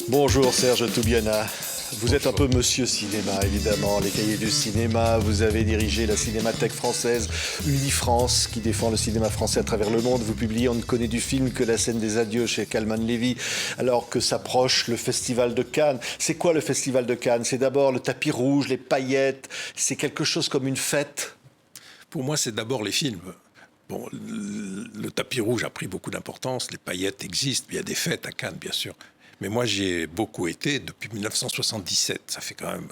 Bonjour Serge Toubiana. Vous êtes un peu monsieur cinéma, évidemment, les cahiers du cinéma. Vous avez dirigé la Cinémathèque française, Unifrance, qui défend le cinéma français à travers le monde. Vous publiez On ne connaît du film que la scène des adieux chez Calman Levy, alors que s'approche le Festival de Cannes. C'est quoi le Festival de Cannes? C'est d'abord le tapis rouge, les paillettes, c'est quelque chose comme une fête? Pour moi, c'est d'abord les films. Bon, le tapis rouge a pris beaucoup d'importance, les paillettes existent, il y a des fêtes à Cannes, bien sûr. Mais moi, j'y ai beaucoup été depuis 1977. Ça fait quand même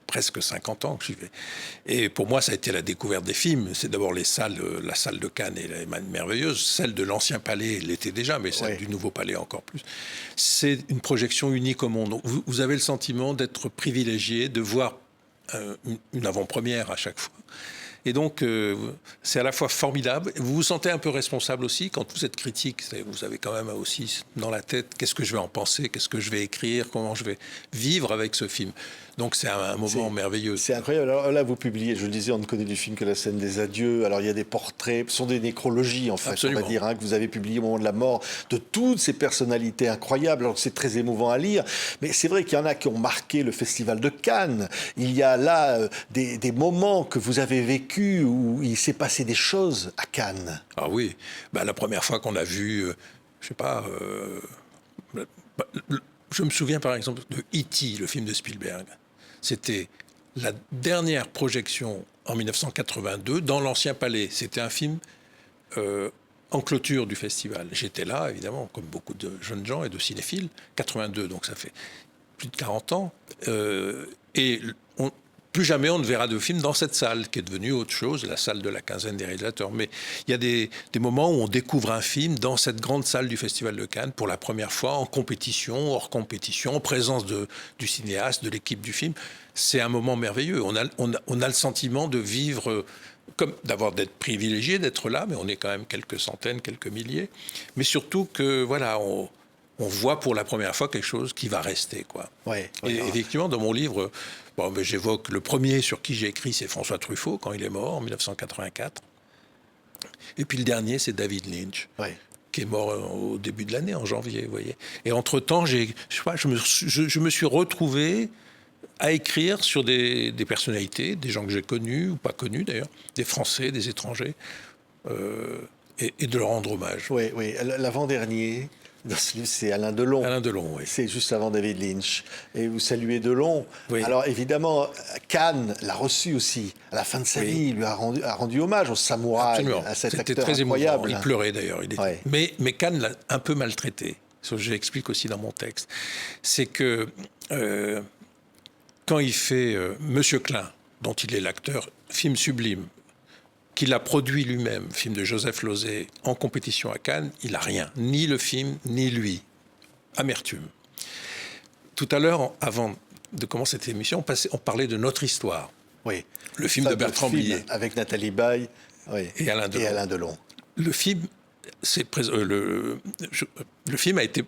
presque 50 ans que j'y vais. Et pour moi, ça a été la découverte des films. C'est d'abord les salles, la salle de Cannes est merveilleuse. Celle de l'Ancien Palais l'était déjà, mais celle du Nouveau Palais encore plus. C'est une projection unique au monde. Vous avez le sentiment d'être privilégié, de voir une avant-première à chaque fois. Et donc, c'est à la fois formidable. Vous vous sentez un peu responsable aussi quand vous êtes critique. Vous avez quand même aussi dans la tête qu'est-ce que je vais en penser, qu'est-ce que je vais écrire, comment je vais vivre avec ce film. Donc, c'est un moment merveilleux. C'est incroyable. Alors là, vous publiez, je le disais, on ne connaît du film que la scène des adieux. Alors, il y a des portraits, ce sont des nécrologies, en fait, Absolument. on va dire, que vous avez publiées au moment de la mort de toutes ces personnalités incroyables. Alors, c'est très émouvant à lire. Mais c'est vrai qu'il y en a qui ont marqué le Festival de Cannes. Il y a là des moments que vous avez vécus où il s'est passé des choses à Cannes. Ah oui. La première fois qu'on a vu, je sais pas... je me souviens, par exemple, de E.T., le film de Spielberg. C'était la dernière projection en 1982 dans l'Ancien Palais. C'était un film en clôture du festival. J'étais là, évidemment, comme beaucoup de jeunes gens et de cinéphiles. 82, donc ça fait plus de 40 ans. Plus jamais on ne verra de film dans cette salle, qui est devenue autre chose, la salle de la quinzaine des réalisateurs. Mais il y a des moments où on découvre un film dans cette grande salle du Festival de Cannes pour la première fois, en compétition, hors compétition, en présence du cinéaste, de l'équipe du film. C'est un moment merveilleux. On a le sentiment de vivre, d'être privilégié, d'être là, mais on est quand même quelques centaines, quelques milliers. Mais surtout que, voilà, on voit pour la première fois quelque chose qui va rester, quoi. Effectivement, dans mon livre, j'évoque le premier sur qui j'ai écrit, c'est François Truffaut, quand il est mort, en 1984. Et puis le dernier, c'est David Lynch, qui est mort au début de l'année, en janvier, vous voyez. Et entre-temps, je me suis retrouvé à écrire sur des personnalités, des gens que j'ai connus, ou pas connus d'ailleurs, des Français, des étrangers, et de leur rendre hommage. Oui. L'avant-dernier... dans ce livre, c'est Alain Delon. Alain Delon, oui. C'est juste avant David Lynch. Et vous saluez Delon. Oui. Alors évidemment, Cannes l'a reçu aussi. À la fin de sa vie, il lui a rendu hommage au samouraï, Absolument. à cet C'était acteur très incroyable. émouvant. Il pleurait d'ailleurs. Mais Cannes l'a un peu maltraité. Ce que j'explique aussi dans mon texte. C'est que quand il fait Monsieur Klein, dont il est l'acteur, film sublime, qu'il a produit lui-même, film de Joseph Losey, en compétition à Cannes, il n'a rien. Ni le film, ni lui. Amertume. Tout à l'heure, avant de commencer cette émission, on parlait de Notre Histoire. Oui. Le film de Bertrand Blier. Avec Nathalie Baye et Alain Delon. Le film, le film a été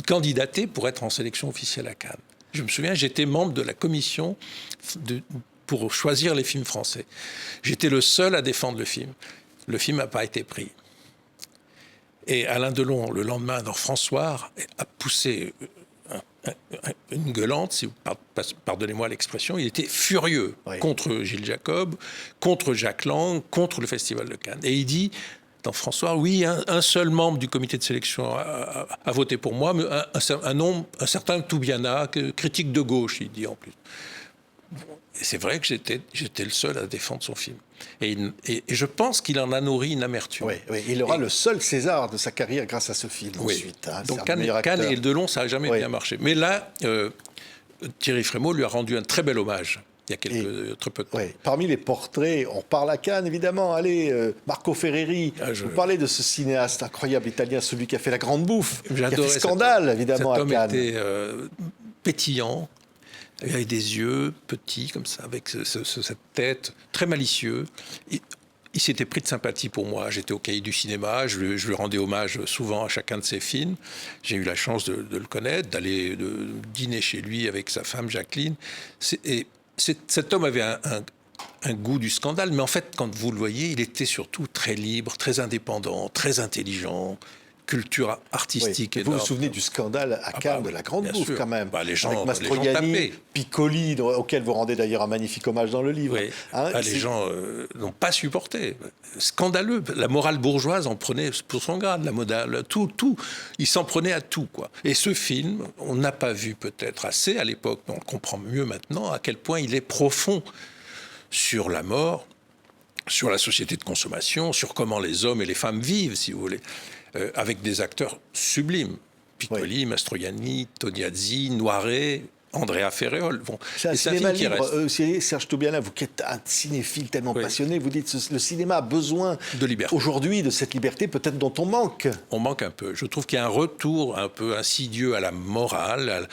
candidaté pour être en sélection officielle à Cannes. Je me souviens, j'étais membre de la commission pour choisir les films français. J'étais le seul à défendre le film. Le film n'a pas été pris. Et Alain Delon, le lendemain, dans François, a poussé une gueulante, si vous pardonnez-moi l'expression. Il était furieux contre Gilles Jacob, contre Jacques Lang, contre le Festival de Cannes. Et il dit, dans François, oui, un seul membre du comité de sélection a voté pour moi, mais un certain Toubiana, critique de gauche, il dit en plus. Et c'est vrai que j'étais le seul à défendre son film. Et je pense qu'il en a nourri une amertume. Oui. Il aura le seul César de sa carrière grâce à ce film ensuite. Donc Cannes et Delon, ça n'a jamais bien marché. Mais là, Thierry Frémaux lui a rendu un très bel hommage. Il y a très peu de temps. Parmi les portraits, on parle à Cannes, évidemment. Allez, Marco Ferreri. Vous parlez de ce cinéaste incroyable italien, celui qui a fait La Grande Bouffe. Qui a fait scandale, évidemment, à Cannes. Cet homme était pétillant. Il avait des yeux petits, comme ça, avec cette tête, très malicieux. Il s'était pris de sympathie pour moi. J'étais au Cahier du cinéma, je lui rendais hommage souvent à chacun de ses films. J'ai eu la chance de le connaître, d'aller dîner chez lui avec sa femme Jacqueline. Cet homme avait un goût du scandale, mais en fait, quand vous le voyez, il était surtout très libre, très indépendant, très intelligent. culture artistique oui. énorme. Vous vous souvenez du scandale à Cannes de la Grande Bouffe, sûr. quand même, Les gens, avec Mastroianni, tapaient. Piccoli, auquel vous rendez d'ailleurs un magnifique hommage dans le livre. Oui. Hein, les gens n'ont pas supporté. Scandaleux. La morale bourgeoise en prenait pour son grade, la modale, tout. Il s'en prenait à tout, quoi. Et ce film, on n'a pas vu peut-être assez à l'époque, mais on le comprend mieux maintenant, à quel point il est profond sur la mort, sur la société de consommation, sur comment les hommes et les femmes vivent, si vous voulez, avec des acteurs sublimes. Piccoli, oui. Mastroianni, Tognazzi, Noiret, Andrea Ferreol. Bon. C'est un cinéma libre. Serge Toubiana, vous qui êtes un cinéphile tellement passionné, vous dites que le cinéma a besoin de liberté. Aujourd'hui de cette liberté peut-être dont on manque. On manque un peu. Je trouve qu'il y a un retour un peu insidieux à la morale,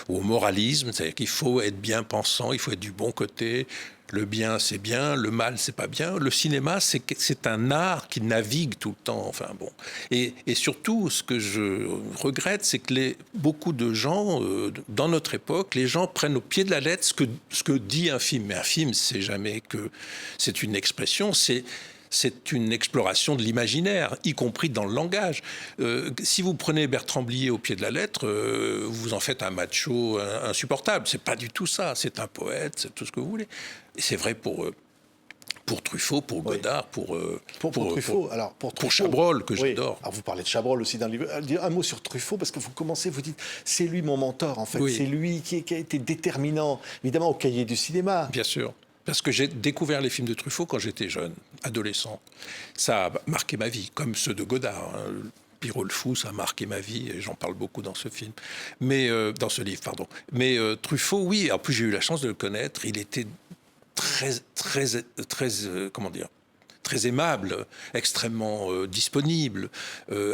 au moralisme. C'est-à-dire qu'il faut être bien pensant, il faut être du bon côté. Le bien, c'est bien. Le mal, c'est pas bien. Le cinéma, c'est un art qui navigue tout le temps. Enfin bon. Et surtout, ce que je regrette, c'est que beaucoup de gens, dans notre époque, les gens prennent au pied de la lettre ce que dit un film. Mais un film, c'est jamais que c'est une expression. C'est une exploration de l'imaginaire, y compris dans le langage. Si vous prenez Bertrand Blier au pied de la lettre, vous en faites un macho insupportable. C'est pas du tout ça. C'est un poète, c'est tout ce que vous voulez. Et c'est vrai pour Truffaut, pour Godard, pour Truffaut. Pour Chabrol, que j'adore. Alors vous parlez de Chabrol aussi dans le livre. Un mot sur Truffaut, parce que vous commencez, vous dites, c'est lui mon mentor, en fait. Oui. C'est lui qui a été déterminant, évidemment, au cahier du cinéma. Bien sûr. Parce que j'ai découvert les films de Truffaut quand j'étais jeune, adolescent. Ça a marqué ma vie, comme ceux de Godard. Pierrot le Fou, ça a marqué ma vie, et j'en parle beaucoup dans ce film. Dans ce livre, pardon. Mais Truffaut, oui, en plus j'ai eu la chance de le connaître. Il était très aimable, extrêmement disponible,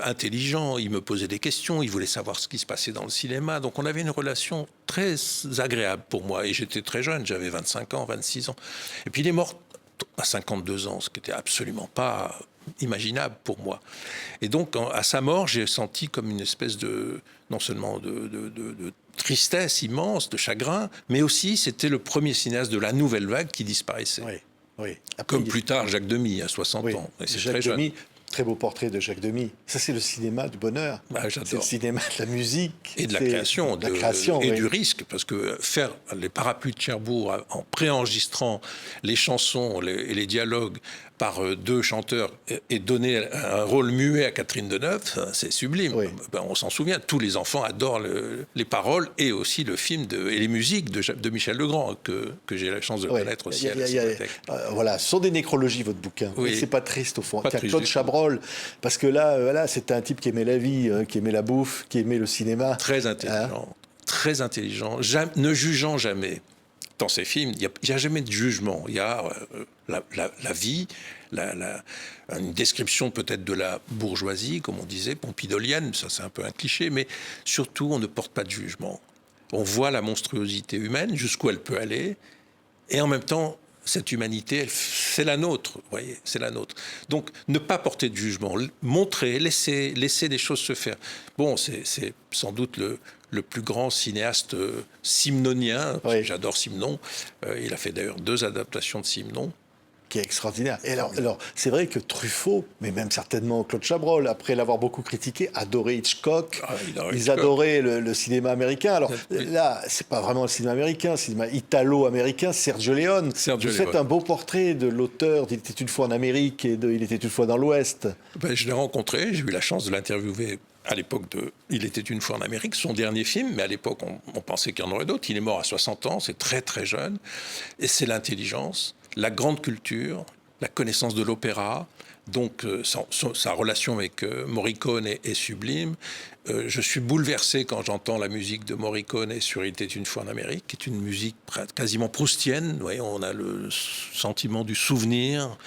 intelligent. Il me posait des questions, il voulait savoir ce qui se passait dans le cinéma. Donc on avait une relation très agréable pour moi. Et j'étais très jeune, j'avais 25 ans, 26 ans. Et puis il est mort à 52 ans, ce qui n'était absolument pas imaginable pour moi. Et donc à sa mort, j'ai senti comme une espèce non seulement de tristesse immense, de chagrin, mais aussi c'était le premier cinéaste de la nouvelle vague qui disparaissait. Oui. Oui. Après, comme plus tard Jacques Demy à 60 ans. Et c'est Jacques Demy, très beau portrait de Jacques Demy. Ça, c'est le cinéma du bonheur. C'est le cinéma de la musique. Et de la création. Et du risque. Parce que faire les Parapluies de Cherbourg en préenregistrant les chansons et les dialogues par deux chanteurs et donner un rôle muet à Catherine Deneuve, c'est sublime. Oui. On s'en souvient. Tous les enfants adorent les paroles et aussi le film et les musiques de Michel Legrand que j'ai la chance de connaître aussi à la Cinémathèque. Voilà, ce sont des nécrologies, votre bouquin. Oui. C'est pas triste au fond. Claude Chabrol, parce que là, c'était un type qui aimait la vie, qui aimait la bouffe, qui aimait le cinéma. Très intelligent. Très intelligent. Ne jugeant jamais. Dans ces films, il n'y a jamais de jugement. Il y a la vie, une description peut-être de la bourgeoisie, comme on disait, pompidolienne, ça c'est un peu un cliché, mais surtout on ne porte pas de jugement. On voit la monstruosité humaine, jusqu'où elle peut aller, et en même temps, cette humanité, c'est la nôtre, vous voyez, c'est la nôtre. Donc, ne pas porter de jugement, montrer, laisser des choses se faire. Bon, c'est sans doute le plus grand cinéaste simnonien, parce que j'adore Simon. Il a fait d'ailleurs 2 adaptations de Simon. Qui est extraordinaire. Et alors, c'est vrai que Truffaut, mais même certainement Claude Chabrol, après l'avoir beaucoup critiqué, adorait Hitchcock. Ils adoraient le cinéma américain. Alors là, c'est pas vraiment le cinéma américain, le cinéma italo-américain, Sergio Leone. Vous faites un beau portrait de l'auteur d'Il était une fois en Amérique et de Il était une fois dans l'Ouest. Je l'ai rencontré, j'ai eu la chance de l'interviewer à l'époque de Il était une fois en Amérique, son dernier film, mais à l'époque, on pensait qu'il y en aurait d'autres. Il est mort à 60 ans, c'est très très jeune. Et c'est l'intelligence, la grande culture, la connaissance de l'opéra, donc sa relation avec Morricone est sublime. Je suis bouleversé quand j'entends la musique de Morricone sur Il était une fois en Amérique, qui est une musique quasiment proustienne. Vous voyez, on a le sentiment du souvenir.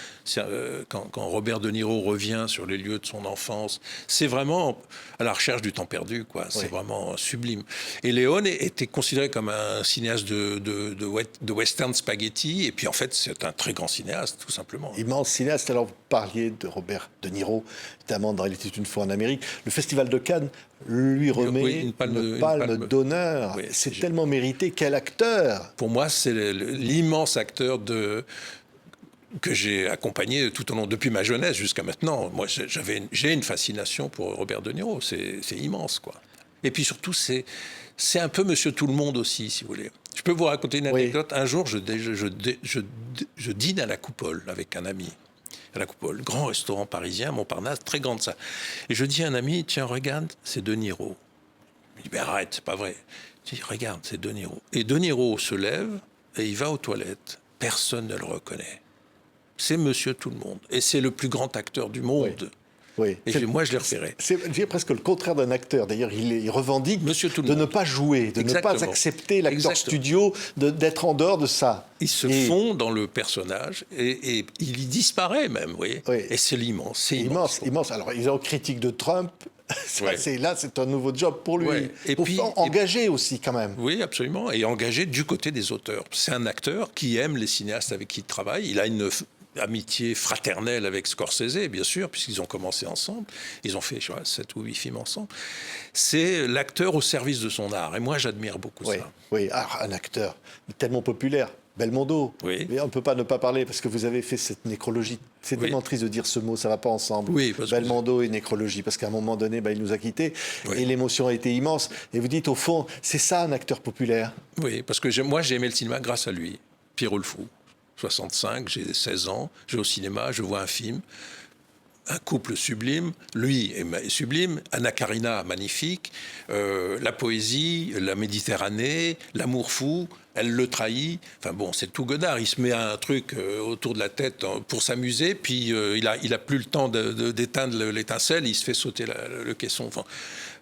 Quand Robert De Niro revient sur les lieux de son enfance, c'est vraiment à la recherche du temps perdu, quoi. C'est vraiment sublime. Et Leone était considéré comme un cinéaste de western spaghetti, et puis en fait, c'est un très grand cinéaste, tout simplement. Immense cinéaste. Alors, vous parliez de Robert De Niro, notamment dans Il était une fois en Amérique. Le Festival de Cannes lui remet une palme d'honneur. Oui, c'est tellement mérité. Quel acteur! Pour moi, c'est l'immense acteur que j'ai accompagné tout au long, depuis ma jeunesse jusqu'à maintenant. Moi, j'ai une fascination pour Robert De Niro. C'est immense, quoi. Et puis surtout, c'est un peu Monsieur Tout-le-Monde aussi, si vous voulez. Je peux vous raconter une anecdote. Oui. Un jour, je dîne à la Coupole avec un ami. À la Coupole, grand restaurant parisien, Montparnasse, très grande salle. Et je dis à un ami, tiens, regarde, c'est De Niro. Il dit, mais arrête, c'est pas vrai. Je dis, regarde, c'est De Niro. Et De Niro se lève et il va aux toilettes. Personne ne le reconnaît. C'est Monsieur Tout-le-Monde. Et c'est le plus grand acteur du monde. Oui. Oui. Et moi, je l'ai repéré. C'est presque le contraire d'un acteur. D'ailleurs, il revendique de ne pas jouer, de Exactement. Ne pas accepter l'acteur studio, d'être en dehors de ça. Il se fond dans le personnage et il y disparaît même, vous voyez. Oui. Et c'est l'immense. C'est immense. Alors, il est en critique de Trump. Là, c'est un nouveau job pour lui. Ouais. Et puis, engagé aussi, quand même. Oui, absolument. Et engagé du côté des auteurs. C'est un acteur qui aime les cinéastes avec qui il travaille. Il a une amitié fraternelle avec Scorsese, bien sûr, puisqu'ils ont commencé ensemble. Ils ont fait, je sais pas, 7 ou 8 films ensemble. C'est l'acteur au service de son art. Et moi, j'admire beaucoup ça. Oui, un acteur tellement populaire. Belmondo. Oui. Mais on ne peut pas ne pas parler, parce que vous avez fait cette nécrologie. C'est tellement triste de dire ce mot, ça ne va pas ensemble. Oui, Belmondo et nécrologie, parce qu'à un moment donné, il nous a quittés. Oui. Et l'émotion a été immense. Et vous dites, au fond, c'est ça un acteur populaire. Oui, parce que moi, j'ai aimé le cinéma grâce à lui. Pierrot le Fou. 65, j'ai 16 ans, je vais au cinéma, je vois un film, un couple sublime, lui est sublime, Anna Karina magnifique, la poésie, la Méditerranée, l'amour fou, elle le trahit, enfin bon, c'est tout Godard, il se met un truc autour de la tête pour s'amuser, puis il a plus le temps d'éteindre l'étincelle, il se fait sauter le caisson,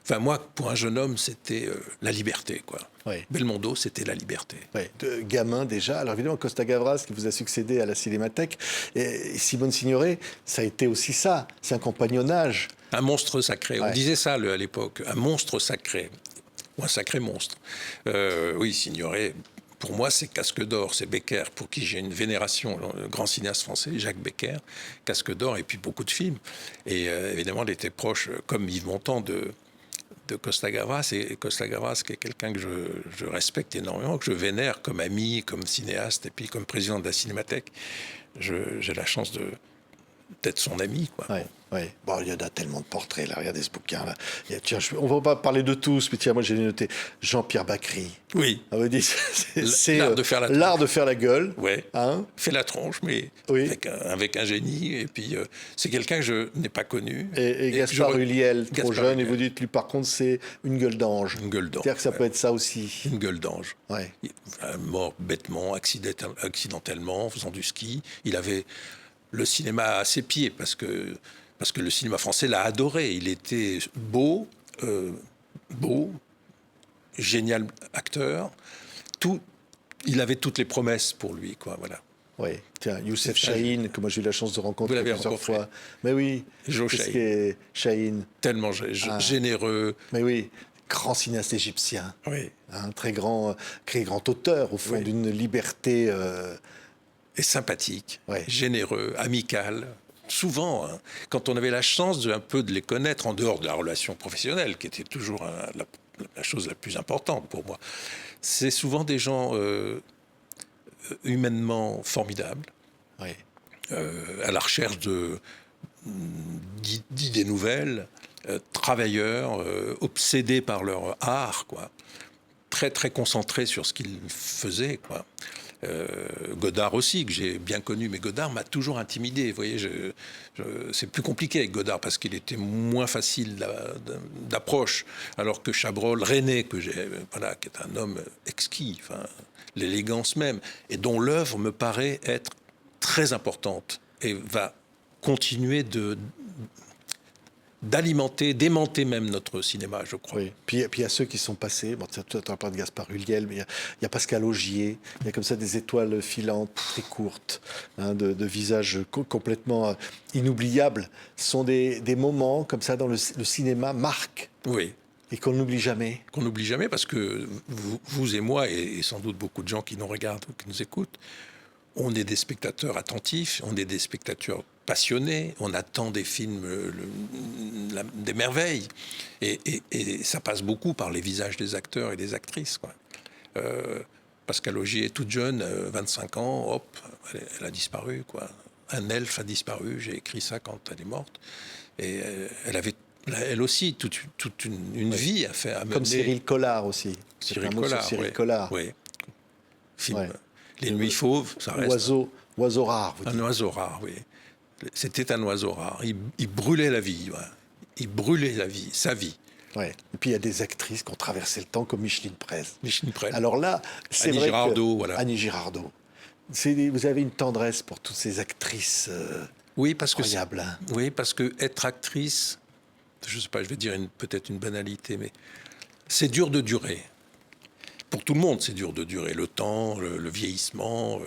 Enfin, moi, pour un jeune homme, c'était la liberté, quoi. Oui. Belmondo, c'était la liberté. Oui. De gamin, déjà. Alors, évidemment, Costa Gavras, qui vous a succédé à la Cinémathèque, et Simone Signoret, ça a été aussi ça. C'est un compagnonnage. Un monstre sacré. Ouais. On disait ça, à l'époque. Un monstre sacré. Ou un sacré monstre. Oui, Signoret... Pour moi, c'est Casque d'Or, c'est Becker, pour qui j'ai une vénération, le grand cinéaste français, Jacques Becker, Casque d'Or, et puis beaucoup de films. Et évidemment, il était proche, comme Yves Montand, de Costa Gavras, et Costa Gavras, qui est quelqu'un que je respecte énormément, que je vénère comme ami, comme cinéaste, et puis comme président de la Cinémathèque. J'ai la chance d'être son ami, quoi. Ouais. Oui, bon, il y en a tellement de portraits, là. Regardez ce bouquin-là. On ne va pas parler de tous, mais tiens, moi, j'ai noté Jean-Pierre Bacry. Oui. Ah, vous dites, c'est l'art de faire la gueule. Oui. Hein, fait la tronche, mais avec un génie. Et puis, c'est quelqu'un que je n'ai pas connu. Et Gaspard Ulliel, trop jeune, et vous dites, lui, par contre, c'est une gueule d'ange. Une gueule d'ange. C'est-à-dire que ça peut être ça aussi. Une gueule d'ange. Oui. Mort bêtement, accidentellement, en faisant du ski. Il avait le cinéma à ses pieds, parce que le cinéma français l'a adoré. Il était beau, génial acteur. Il avait toutes les promesses pour lui, quoi. Voilà. Oui. Tiens, Youssef Chahine, que moi j'ai eu la chance de rencontrer plusieurs fois. Mais oui. Jo Chahine. Tellement généreux. Mais oui. Grand cinéaste égyptien. Oui. Un très grand auteur, au fond, d'une liberté. Et sympathique, généreux, amical. Souvent, quand on avait la chance un peu de les connaître en dehors de la relation professionnelle, qui était toujours la chose la plus importante pour moi, c'est souvent des gens humainement formidables, à la recherche d'idées nouvelles, travailleurs, obsédés par leur art, quoi. Très, très concentrés sur ce qu'ils faisaient, quoi. Godard aussi, que j'ai bien connu, mais Godard m'a toujours intimidé. Vous voyez, c'est plus compliqué avec Godard parce qu'il était moins facile d'approche, alors que Chabrol, René, qui est un homme exquis, l'élégance même, et dont l'œuvre me paraît être très importante et va continuer d'alimenter, d'aimanter même notre cinéma, je crois. Oui. Puis il y a ceux qui sont passés, tu as parlé de Gaspard Ulliel, mais il y a Pascal Augier, il y a comme ça des étoiles filantes, très courtes, de visages complètement inoubliables. Ce sont des moments comme ça dans le cinéma, marquent. Oui. Et qu'on n'oublie jamais. Qu'on n'oublie jamais parce que vous et moi, et sans doute beaucoup de gens qui nous regardent ou qui nous écoutent, on est des spectateurs attentifs, on est des spectateurs passionnés, on attend des films, des merveilles. Et ça passe beaucoup par les visages des acteurs et des actrices, quoi. Pascal Augier est toute jeune, 25 ans, hop, elle a disparu, quoi. un elfe a disparu. J'ai écrit ça quand elle est morte. Et elle avait, elle aussi, toute une vie à faire. À Comme mener. Cyril Collard aussi. Cyril Collard. Cyril Collard. Oui. Film. Ouais. Les Nuits Fauves, ça reste. Oiseau rare, vous dites. Un oiseau rare, oui. C'était un oiseau rare. Il brûlait la vie. Ouais. Il brûlait la vie, sa vie. Ouais. Et puis il y a des actrices qui ont traversé le temps, comme Micheline Prez. Micheline Prez. Alors là, c'est Annie vrai Girardot, que... voilà. Annie Girardot. Vous avez une tendresse pour toutes ces actrices oui, parce incroyables. Oui, parce que être actrice, je ne sais pas, je vais dire peut-être une banalité, mais c'est dur de durer. Pour tout le monde, c'est dur de durer. Le temps, le vieillissement.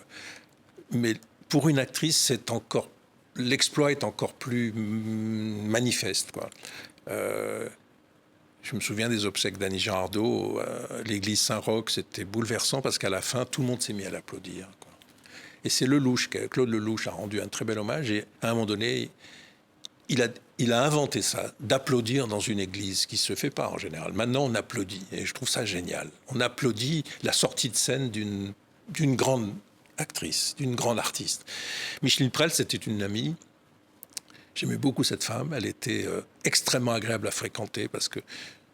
Mais pour une actrice, c'est encore... L'exploit est encore plus manifeste, quoi. Je me souviens des obsèques d'Annie Girardot à l'église Saint-Roch. C'était bouleversant parce qu'à la fin, tout le monde s'est mis à l'applaudir, quoi. Et c'est Claude Lelouch a rendu un très bel hommage. Et à un moment donné, il a inventé ça, d'applaudir dans une église, qui ne se fait pas en général. Maintenant, on applaudit. Et je trouve ça génial. On applaudit la sortie de scène d'une grande actrice, d'une grande artiste. Micheline Prez, c'était une amie. J'aimais beaucoup cette femme. Elle était extrêmement agréable à fréquenter parce que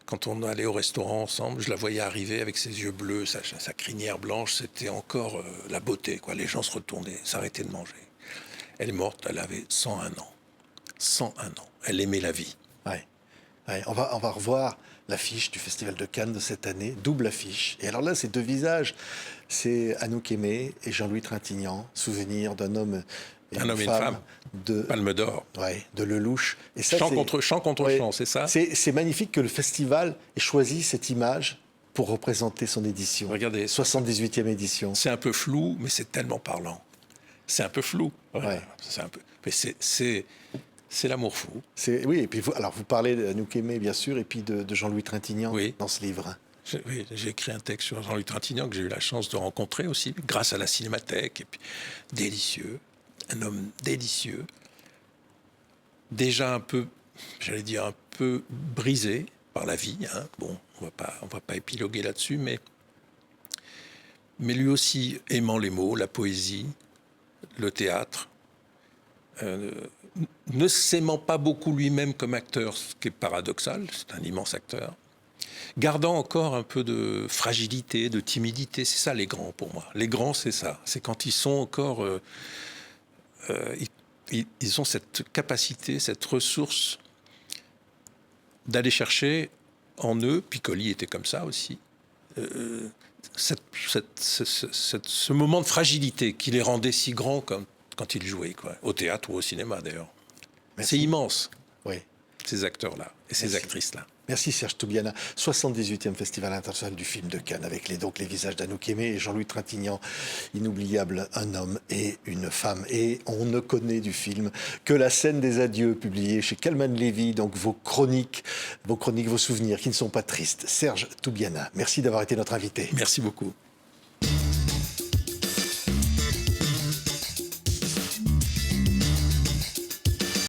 quand on allait au restaurant ensemble, je la voyais arriver avec ses yeux bleus, sa crinière blanche. C'était encore la beauté, quoi. Les gens se retournaient, s'arrêtaient de manger. Elle est morte, elle avait 101 ans. 101 ans. Elle aimait la vie. Ouais. Ouais. On va revoir l'affiche du Festival de Cannes de cette année, double affiche. Et alors là, c'est deux visages. C'est Anouk Aimée et Jean-Louis Trintignant, souvenir d'un homme et une femme. De Palme d'Or. Ouais, de Lelouch. Et ça, chant contre chant, c'est ça? C'est magnifique que le festival ait choisi cette image pour représenter son édition. Regardez, 78e édition. C'est un peu flou, mais c'est tellement parlant. C'est un peu flou. Ouais. C'est un peu... Mais c'est l'amour fou. Oui, et puis vous parlez d'Anouk Aimée, bien sûr, et puis de Jean-Louis Trintignant dans ce livre. J'ai écrit un texte sur Jean-Louis Trintignant que j'ai eu la chance de rencontrer aussi, grâce à la Cinémathèque. Et puis, délicieux, un homme délicieux, déjà un peu, j'allais dire, un peu brisé par la vie. Hein. Bon, on va pas épiloguer là-dessus, mais lui aussi aimant les mots, la poésie, le théâtre, ne s'aimant pas beaucoup lui-même comme acteur, ce qui est paradoxal, c'est un immense acteur, gardant encore un peu de fragilité, de timidité. C'est ça les grands pour moi. Les grands, c'est ça. C'est quand ils sont encore... ils ont cette capacité, cette ressource d'aller chercher en eux, Piccoli était comme ça aussi, ce moment de fragilité qui les rendait si grands quand ils jouaient, quoi, au théâtre ou au cinéma d'ailleurs. C'est immense, ces acteurs-là et ces actrices-là. Merci Serge Toubiana. 78e Festival international du film de Cannes avec les visages d'Anouk Aimée et Jean-Louis Trintignant. Inoubliable, un homme et une femme. Et on ne connaît du film que La scène des adieux, publiée chez Calman Levy. Donc vos chroniques, vos souvenirs qui ne sont pas tristes. Serge Toubiana, merci d'avoir été notre invité. Merci beaucoup.